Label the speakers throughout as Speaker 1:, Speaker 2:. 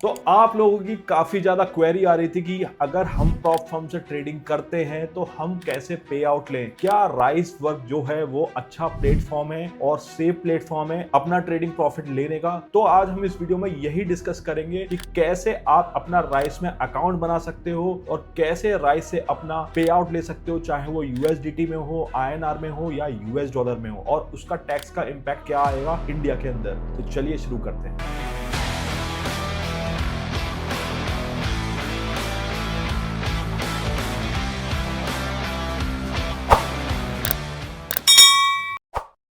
Speaker 1: तो आप लोगों की काफी ज्यादा क्वेरी आ रही थी कि अगर हम प्रॉप फर्म से ट्रेडिंग करते हैं तो हम कैसे पे आउट लें। क्या राइस वर्क जो है वो अच्छा प्लेटफॉर्म है और सेफ प्लेटफॉर्म है अपना ट्रेडिंग प्रॉफिट लेने का। तो आज हम इस वीडियो में यही डिस्कस करेंगे कि कैसे आप अपना राइस में अकाउंट बना सकते हो और कैसे राइस से अपना पे आउट ले सकते हो, चाहे वो यूएसडीटी में हो, आईएनआर में हो या यूएस डॉलर में हो, और उसका टैक्स का इंपैक्ट क्या आएगा इंडिया के अंदर। तो चलिए शुरू करते हैं।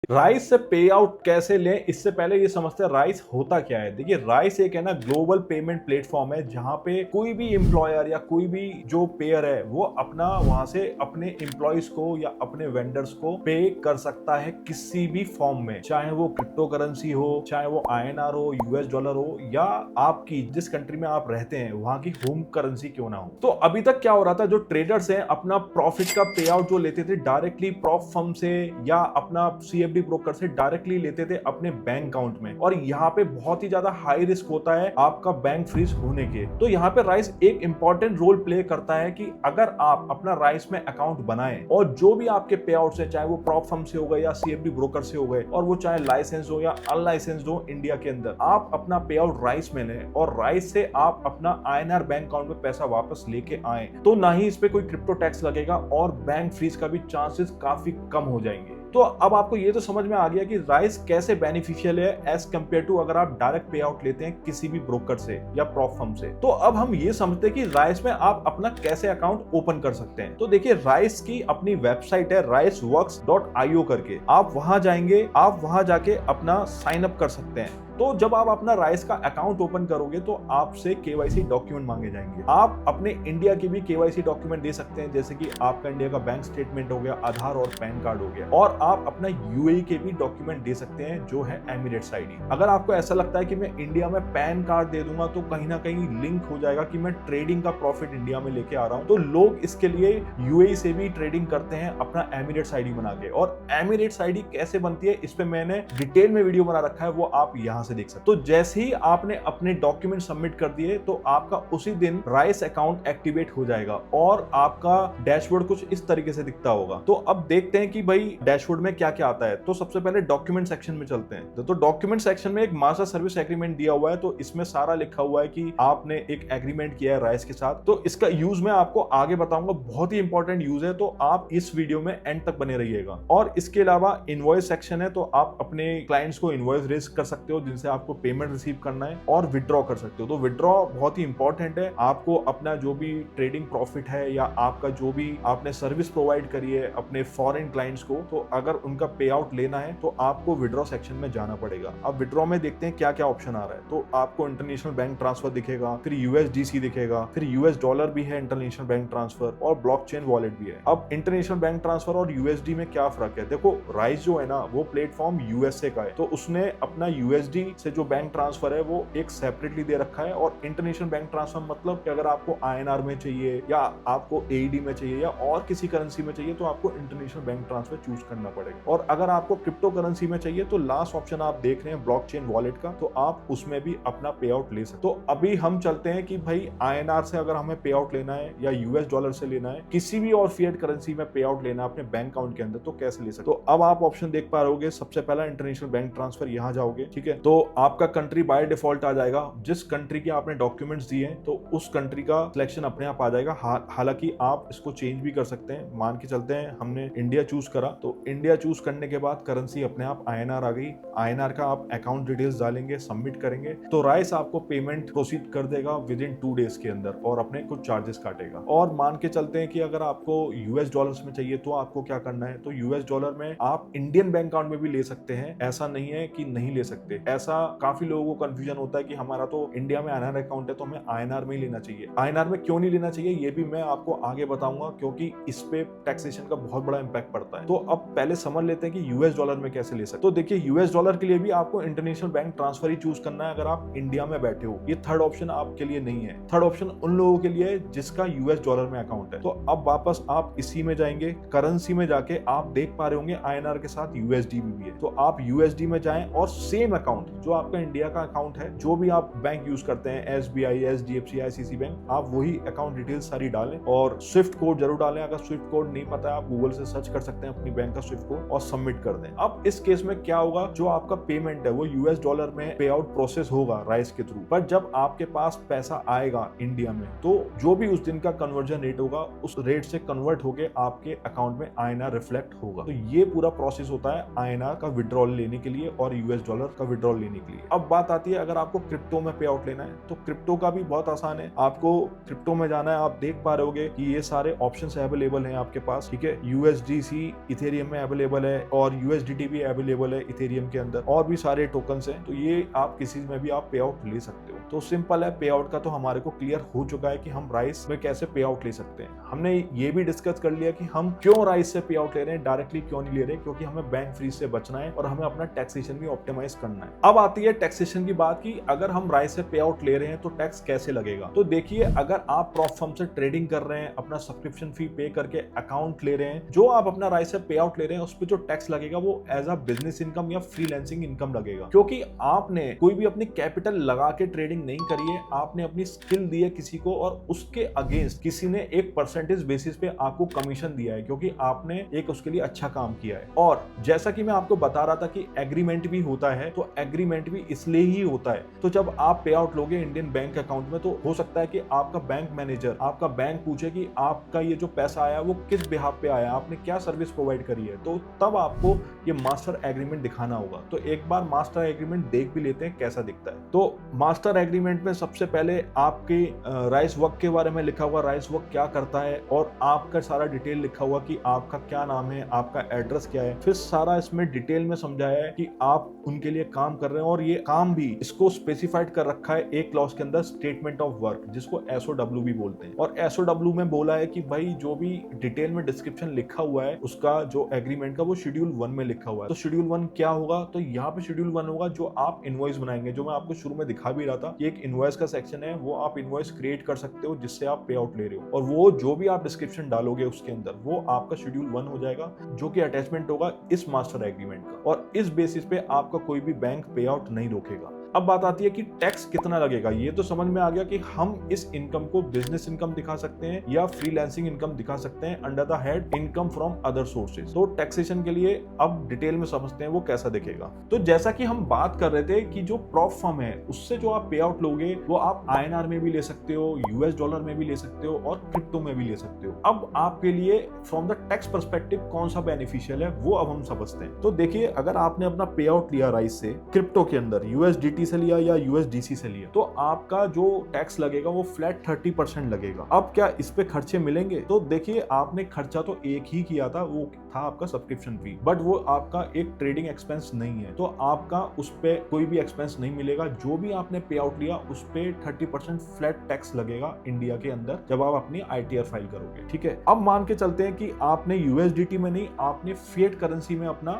Speaker 1: राइस से पे आउट कैसे लें, इससे पहले ये समझते हैं राइस होता क्या है। देखिए, राइस एक है ना ग्लोबल पेमेंट प्लेटफॉर्म है जहां पे कोई भी एम्प्लॉयर या कोई भी जो पेयर है वो अपना वहां से अपने एम्प्लॉयज को या अपने वेंडर्स को पे कर सकता है किसी भी फॉर्म में, चाहे वो क्रिप्टो करेंसी हो, चाहे वो आईएनआर हो, यूएस डॉलर हो, या आपकी जिस कंट्री में आप रहते हैं वहां की होम करेंसी क्यों ना हो। तो अभी तक क्या हो रहा था, जो ट्रेडर्स हैं अपना प्रॉफिट का पे आउट जो लेते थे डायरेक्टली प्रॉप फर्म से या अपना सीएफडी ब्रोकर से डायरेक्टली लेते थे अपने बैंक अकाउंट में, और यहाँ पे बहुत ही ज्यादा हाई रिस्क होता है आपका बैंक फ्रीज होने के। तो यहाँ पे राइस एक इंपॉर्टेंट रोल प्ले करता है कि अगर आप अपना राइस में अकाउंट बनाएं और जो भी आपके पे आउट है, चाहे वो प्रॉप फर्म से हो गए या सीएफडी ब्रोकर से हो गए, और वो चाहे लाइसेंस हो या अनलाइसेंस्ड हो इंडिया के अंदर, आप अपना पे आउट राइस में लें और राइस से आप अपना आईएनआर बैंक अकाउंट में पैसा वापस लेके आए, तो ना ही इस पे कोई क्रिप्टो टैक्स लगेगा और बैंक फ्रीज का भी चांसेस काफी कम हो जाएंगे। तो अब आपको ये तो समझ में आ गया कि राइस कैसे बेनिफिशियल है एज कंपेयर टू अगर आप डायरेक्ट पे आउट लेते हैं किसी भी ब्रोकर से या प्रॉप फर्म से। तो अब हम ये समझते हैं कि राइस में आप अपना कैसे अकाउंट ओपन कर सकते हैं। तो देखिए, राइस की अपनी वेबसाइट है riceworks.io करके, आप वहां जाएंगे, आप वहां जाके अपना साइन अप कर सकते हैं। तो जब आप अपना राइस का अकाउंट ओपन करोगे तो आपसे केवाईसी डॉक्यूमेंट मांगे जाएंगे। आप अपने इंडिया के भी केवाईसी डॉक्यूमेंट दे सकते हैं, जैसे कि आपका इंडिया का बैंक स्टेटमेंट हो गया, आधार और पैन कार्ड हो गया, और आप अपना यूएई के भी डॉक्यूमेंट दे सकते हैं जो है एमिरेट्स आईडी। अगर आपको ऐसा लगता है कि मैं इंडिया में पैन कार्ड दे दूंगा तो कहीं ना कहीं लिंक हो जाएगा कि मैं ट्रेडिंग का प्रॉफिट इंडिया में लेके आ रहा हूं, तो लोग इसके लिए यूएई से भी ट्रेडिंग करते हैं अपना एमिरेट्स आईडी बना के। और एमिरेट्स आईडी कैसे बनती है इस पे मैंने डिटेल में वीडियो बना रखा है, वो आप यहां से देख सकते। तो जैसे ही आपने अपने डॉक्यूमेंट सबमिट कर दिए तो आपका उसी दिन राइस अकाउंट एक्टिवेट हो जाएगा और आपका डैशबोर्ड कुछ इस तरीके से दिखता होगा। तो अब देखते हैं कि भाई डैशबोर्ड में क्या क्या आता है। तो सबसे पहले डॉक्यूमेंट सेक्शन में चलते हैं। तो डॉक्यूमेंट सेक्शन में एक मास्टर सर्विस एग्रीमेंट दिया हुआ है, तो इसमें सारा लिखा हुआ है कि आपने एक एग्रीमेंट किया है राइस के साथ। तो इसका यूज मैं आपको आगे बताऊंगा, बहुत ही इंपॉर्टेंट यूज है, तो आप इस वीडियो में एंड तक बने रहिएगा। और इसके अलावा इनवॉइस सेक्शन है, तो आप अपने क्लाइंट्स को इनवॉइस रेज कर सकते हो जिनसे आपको पेमेंट रिसीव करना है, और विड्रॉ कर सकते हो। तो विड्रॉ बहुत ही इंपॉर्टेंट है, आपको अपना जो भी ट्रेडिंग प्रॉफिट है या आपका जो भी आपने सर्विस प्रोवाइड करी है अपने फॉरेन क्लाइंट्स को, तो अगर उनका पे आउट लेना है तो आपको विड्रॉ सेक्शन में जाना पड़ेगा। अब विड्रॉ में देखते हैं क्या क्या ऑप्शन आ रहा है। तो आपको इंटरनेशनल बैंक ट्रांसफर दिखेगा, फिर यूएसडीसी दिखेगा, फिर यूएस डॉलर भी है इंटरनेशनल बैंक ट्रांसफर, और ब्लॉकचेन वॉलेट भी है। अब इंटरनेशनल बैंक ट्रांसफर और यूएसडी में क्या फर्क है। देखो, राइस जो है ना वो प्लेटफॉर्म यूएसए का है, तो उसने अपना यूएसडी से जो बैंक ट्रांसफर है वो एक सेपरेटली दे रखा है, और इंटरनेशनल बैंक ट्रांसफर मतलब कि अगर आपको आईएनआर में चाहिए या आपको एईडी में चाहिए या और किसी करेंसी में चाहिए तो आपको इंटरनेशनल बैंक ट्रांसफर चूज करना पड़ेगा। और अगर आपको क्रिप्टो करेंसी में चाहिए तो लास्ट ऑप्शन आप देख रहे हैं ब्लॉकचेन वॉलेट का, तो आप उसमें भी अपना पे आउट ले सकते। तो अभी हम चलते हैं कि भाई आईएनआर से अगर हमें पे आउट लेना है या यूएस डॉलर से लेना है, किसी भी और फिएट करेंसी में पे आउट लेना है अपने बैंक अकाउंट के अंदर, तो कैसे ले सकते। तो अब आप ऑप्शन देख पा रहे होगे, सबसे पहला इंटरनेशनल बैंक ट्रांसफर, यहां जाओगे, ठीक है। तो आपका कंट्री बाय डिफॉल्ट आ जाएगा, जिस कंट्री के आपने डॉक्यूमेंट्स दिए हैं तो उस कंट्री का सिलेक्शन अपने आप आ जाएगा। हालांकि आप इसको चेंज भी कर सकते हैं। मान के चलते हैं हमने इंडिया चूज करा, तो इंडिया चूज करने के बाद करेंसी अपने आप आईएनआर आ गई। आईएनआर का आप अकाउंट डिटेल्स डालेंगे, सबमिट करेंगे, तो राइस आपको पेमेंट प्रोसीड कर देगा विद इन 2 डेज के अंदर, और अपने कुछ चार्जेस काटेगा। और मान के चलते हैं कि अगर आपको यूएस डॉलर्स में चाहिए तो आपको क्या करना है। तो यूएस डॉलर में आप इंडियन बैंक अकाउंट में भी ले सकते हैं, ऐसा नहीं है कि नहीं ले सकते। ऐसा काफी लोगों को कंफ्यूजन होता है कि हमारा तो इंडिया में आईएनआर अकाउंट है तो हमें आईएनआर में ही लेना चाहिए। आईएनआर में क्यों नहीं लेना चाहिए ये भी मैं आपको आगे बताऊंगा, क्योंकि इस पे टैक्सेशन का बहुत बड़ा इंपैक्ट पड़ता है। तो अब पहले समझ लेते हैं कि यूएस डॉलर में कैसे ले सकते। तो देखिए, यूएस डॉलर के लिए भी आपको इंटरनेशनल बैंक ट्रांसफर ही चूज करना है अगर आप इंडिया में बैठे हो। ये थर्ड ऑप्शन आपके लिए नहीं है। थर्ड ऑप्शन उन लोगों के लिए है जिसका यूएस डॉलर में अकाउंट है। तो अब वापस आप इसी में जाएंगे, करेंसी में जाके आप देख पा रहे होंगे आईएनआर के साथ यूएसडी भी है, तो आप यूएसडी में जाएं और सेम अकाउंट जो आपका इंडिया का अकाउंट है, जो भी आप बैंक यूज करते हैं, SBI, HDFC, ICICI बैंक, आप वही अकाउंट डिटेल्स सारी डालें और स्विफ्ट कोड जरूर डालें। अगर स्विफ्ट कोड नहीं पता है, आप गूगल से सर्च कर सकते हैं अपनी बैंक का स्विफ्ट कोड और सबमिट कर दें। अब इस केस में क्या होगा, जो आपका पेमेंट है वो US डॉलर में पे आउट प्रोसेस होगा राइस के थ्रू, पर जब आपके पास पैसा आएगा इंडिया में, तो जो भी उस दिन का कन्वर्जन रेट होगा, उस रेट से कन्वर्ट होके आपके अकाउंट में INR रिफ्लेक्ट होगा। तो ये पूरा प्रोसेस होता है INR का विड्रॉल लेने के लिए और US डॉलर का विड्रॉल लेने के लिए। अब बात आती है अगर आपको क्रिप्टो में पे आउट लेना है, तो क्रिप्टो का भी बहुत आसान है। आपको क्रिप्टो में जाना है, आप देख पा रहे होगे कि ये सारे ऑप्शंस अवेलेबल हैं आपके पास, ठीक है। USDC इथेरियम में अवेलेबल है और USDT भी अवेलेबल है इथेरियम के अंदर, और भी सारे टोकन्स हैं। तो ये आप किसी में भी आप पे आउट ले सकते हो। तो सिंपल है, पे आउट का तो हमारे को क्लियर हो चुका है कि हम राइस में कैसे पे आउट ले सकते हैं। हमने ये भी डिस्कस कर लिया कि हम क्यों राइस से पे आउट ले रहे हैं, डायरेक्टली क्यों नहीं ले रहे, क्योंकि हमें बैंक फ्रीज से बचना है और हमें अपना टैक्सेशन भी ऑप्टिमाइज करना है। अब आती है टैक्सेशन की बात की अगर हम राइस से पे आउट ले रहे हैं तो टैक्स कैसे लगेगा। तो देखिए, अगर आप प्रॉप फर्म से ट्रेडिंग कर रहे हैं, अपना सब्सक्रिप्शन फी पे करके अकाउंट ले रहे हैं, जो आप अपना राइस से पे आउट ले रहे हैं, उस पर जो टैक्स लगेगा वो एज अ बिजनेस इनकम या फ्रीलांसिंग इनकम लगेगा, क्योंकि आपने कोई भी अपनी कैपिटल लगा के ट्रेडिंग नहीं करी है। आपने अपनी स्किल दी है किसी को और उसके अगेंस्ट किसी ने एक परसेंटेज बेसिस पे आपको कमीशन दिया है, क्योंकि आपने एक उसके लिए अच्छा काम किया है। और जैसा कि मैं आपको बता रहा था कि एग्रीमेंट भी होता है, तो एग्रीमेंट भी इसलिए ही होता है। तो जब आप पे आउट लोगे इंडियन बैंक अकाउंट में, तो हो सकता है कि आपका बैंक मैनेजर, आपका बैंक पूछे कि आपका ये जो पैसा आया वो किस बिहाफ पे आया, आपने क्या सर्विस प्रोवाइड करी है, तो तब आपको ये मास्टर एग्रीमेंट दिखाना होगा। तो एक बार मास्टर एग्रीमेंट देख भी लेते हैं कैसा दिखता है। तो मास्टर एग्रीमेंट में सबसे पहले आपके राइस वर्क के बारे में लिखा हुआ, राइस वर्क क्या करता है, और आपका सारा डिटेल लिखा हुआ कि आपका क्या नाम है, आपका एड्रेस क्या है। फिर सारा इसमें डिटेल में समझाया है कि आप उनके लिए काम कर रहे हैं, और ये काम भी इसको स्पेसिफाइड कर रखा है एक क्लॉज के अंदर, स्टेटमेंट ऑफ वर्क, जिसको SOW भी बोलते हैं। और SOW में बोला है कि भाई जो भी डिटेल में डिस्क्रिप्शन लिखा हुआ है उसका, जो एग्रीमेंट का, वो शेड्यूल 1 में लिखा हुआ है। तो शेड्यूल 1 क्या होगा, तो यहाँ पे शेड्यूल 1 होगा जो आप इनवॉइस बनाएंगे, जो मैं आपको शुरू में दिखा भी रहा था कि एक इनवॉइस का सेक्शन है, वो आप इनवॉइस क्रिएट कर सकते हो जिससे आप पे आउट ले रहे हो, और वो जो भी आप डिस्क्रिप्शन डालोगे उसके अंदर, वो आपका शेड्यूल 1 हो जाएगा, जो कि अटैचमेंट होगा इस मास्टर एग्रीमेंट का, और इस बेसिस पे आपका कोई भी बैंक पे आउट नहीं रोकेगा। अब बात आती है कि टैक्स कितना लगेगा। ये तो समझ में आ गया कि हम इस इनकम को बिजनेस इनकम दिखा सकते हैं या फ्रीलांसिंग इनकम दिखा सकते हैं under the head income from other sources. तो टैक्सेशन के लिए अब डिटेल में समझते हैं वो कैसा दिखेगा। तो जैसा कि हम बात कर रहे थे कि जो प्रॉप फर्म है उससे जो आप पे आउट लोगे वो आप INR में भी ले सकते हो, US डॉलर में भी ले सकते हो और क्रिप्टो में भी ले सकते हो। अब आपके लिए फ्रॉम द टैक्स पर्सपेक्टिव कौन सा बेनिफिशियल है वो अब हम समझते हैं। तो देखिए, अगर आपने अपना पे आउट लिया राइस से क्रिप्टो के अंदर, USDT से लिया या USDC से लिया, तो आपका जो टैक्स लगेगा वो फ्लैट 30% लगेगा। अब क्या इस पे खर्चे मिलेंगे, तो देखिए आपने खर्चा तो एक ही किया था, वो था आपका सब्सक्रिप्शन फी, बट वो आपका एक ट्रेडिंग एक्सपेंस नहीं है, तो आपका उस पे कोई भी एक्सपेंस नहीं मिलेगा। जो भी आपने पे आउट लिया उस पे 30% फ्लैट टैक्स लगेगा इंडिया के अंदर जब आप अपनी ITR फाइल करोगे, ठीक है। अब मान के चलते हैं कि आपने USDT में नहीं, आपने फिएट करेंसी में अपना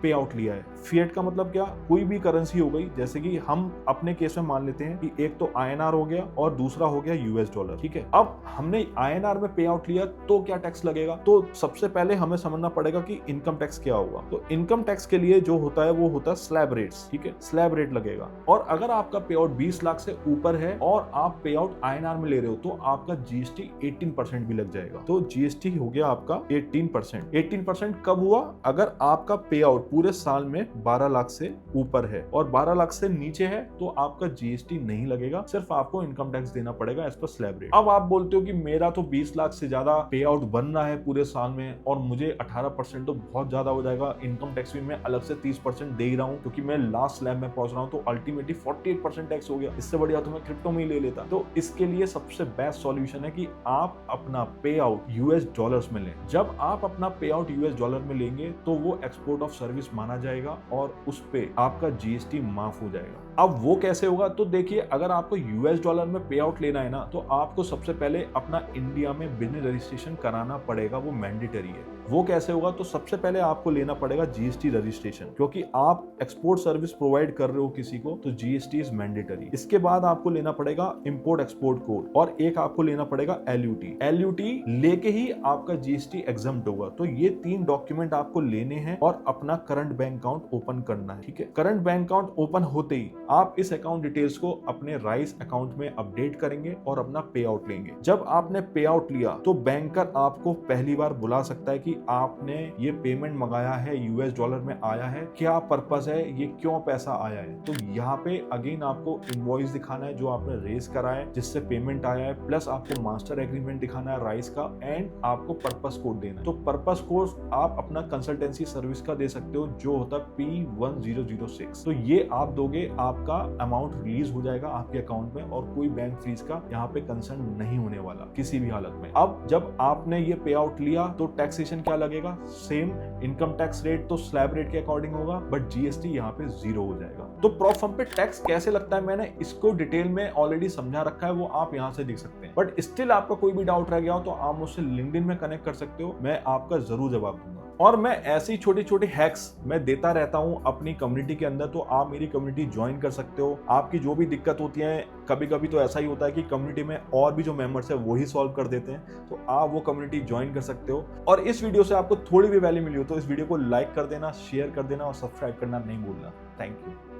Speaker 1: पे आउट लिया है। फिएट का मतलब क्या, कोई भी करेंसी हो गई, जैसे कि हम अपने केस में मान लेते हैं कि एक तो INR हो गया और दूसरा हो गया US डॉलर, ठीक है। अब हमने INR में पे आउट लिया तो क्या टैक्स लगेगा, तो सबसे पहले हमें समझना पड़ेगा कि इनकम टैक्स क्या होगा। तो इनकम टैक्स के लिए जो होता है वो होता है स्लैब रेट्स, ठीक है, स्लैब रेट लगेगा। और अगर आपका पे आउट 20 लाख से ऊपर है और आप पे आउट INR में ले रहे हो तो आपका GST 18% भी लग जाएगा। तो GST हो गया आपका 18%। 18% कब हुआ, अगर आपका पे आउट पूरे साल में 12 लाख से ऊपर है और 12 लाख से नीचे है तो आपका GST नहीं लगेगा, सिर्फ आपको इनकम टैक्स देना पड़ेगा एज पर स्लैब रेट। अब आप बोलते हो कि मेरा तो 20 लाख से ज्यादा पे आउट बन रहा है पूरे साल में और मुझे 18% तो बहुत ज्यादा हो जाएगा, इनकम टैक्स भी मैं अलग से 30% दे ही रहा हूँ क्योंकि मैं लास्ट स्लैब में पहुंच रहा हूँ, तो अल्टीमेटली 48% टैक्स हो गया, इससे बढ़िया तो मैं क्रिप्टो में ही ले लेता। तो इसके लिए सबसे बेस्ट सॉल्यूशन है कि आप अपना पे आउट US डॉलर्स में लें। जब आप अपना पे आउट US डॉलर में लेंगे तो वो एक्सपोर्ट ऑफ सर्विस माना जाएगा और उस पे आपका GST माफ हो जाएगा। अब वो कैसे होगा, तो देखिए अगर आपको यूएस डॉलर में पे आउट लेना है ना, तो आपको सबसे पहले अपना इंडिया में बिजनेस रजिस्ट्रेशन कराना पड़ेगा, वो मैंडेटरी है। वो कैसे होगा, तो सबसे पहले आपको लेना पड़ेगा जीएसटी रजिस्ट्रेशन, क्योंकि आप एक्सपोर्ट सर्विस प्रोवाइड कर रहे हो किसी को, तो जीएसटी इज मैंडेटरी। इसके बाद आपको लेना पड़ेगा इंपोर्ट एक्सपोर्ट कोड, और एक आपको लेना पड़ेगा एलयूटी। एलयूटी लेके ही आपका जीएसटी एग्जम्प्ट होगा। तो ये 3 डॉक्यूमेंट आपको लेने हैं और अपना करंट बैंक अकाउंट ओपन करना है, ठीक है। करंट बैंक अकाउंट ओपन होते ही आप इस अकाउंट डिटेल्स को अपने राइस अकाउंट में अपडेट करेंगे और अपना पे आउट लेंगे। जब आपने पे आउट लिया तो बैंकर आपको पहली बार बुला सकता है कि आपने ये पेमेंट मंगाया है, यूएस डॉलर में आया है, क्या पर्पस है, ये क्यों पैसा आया है। तो यहाँ पे अगेन आपको इनवॉइस दिखाना है जो आपने रेज करा है, जिससे पेमेंट आया है, प्लस आपको मास्टर एग्रीमेंट दिखाना है राइस का, एंड आपको पर्पस कोड देना है। तो पर्पस कोड आप अपना कंसल्टेंसी सर्विस का दे सकते हो, जो होता है P1006। तो ये आप दोगे, आपका अमाउंट रिलीज हो जाएगा आपके अकाउंट में, और कोई बैंक फीस का यहाँ पे कंसर्न नहीं होने वाला किसी भी हालत में। अब जब आपने ये पे आउट लिया तो टैक्सेशन क्या लगेगा, सेम इनकम टैक्स रेट तो स्लैब रेट के अकॉर्डिंग होगा, बट जीएसटी यहाँ पे 0 हो जाएगा। तो प्रॉप फर्म पे टैक्स कैसे लगता है, मैंने इसको डिटेल में ऑलरेडी समझा रखा है, वो आप यहाँ से देख सकते हैं। बट स्टिल आपका कोई भी डाउट रह गया हो तो आप मुझसे लिंक्डइन में कनेक्ट कर सकते हो, मैं आपका जरूर जवाब दूंगा। और मैं ऐसी छोटी छोटी हैक्स मैं देता रहता हूं अपनी कम्युनिटी के अंदर, तो आप मेरी कम्युनिटी ज्वाइन कर सकते हो। आपकी जो भी दिक्कत होती है, कभी कभी तो ऐसा ही होता है कि कम्युनिटी में और भी जो मेंबर्स है वही सॉल्व कर देते हैं, तो आप वो कम्युनिटी ज्वाइन कर सकते हो। और इस वीडियो से आपको थोड़ी भी वैल्यू मिली हो तो इस वीडियो को लाइक कर देना, शेयर कर देना और सब्सक्राइब करना नहीं भूलना। Thank you.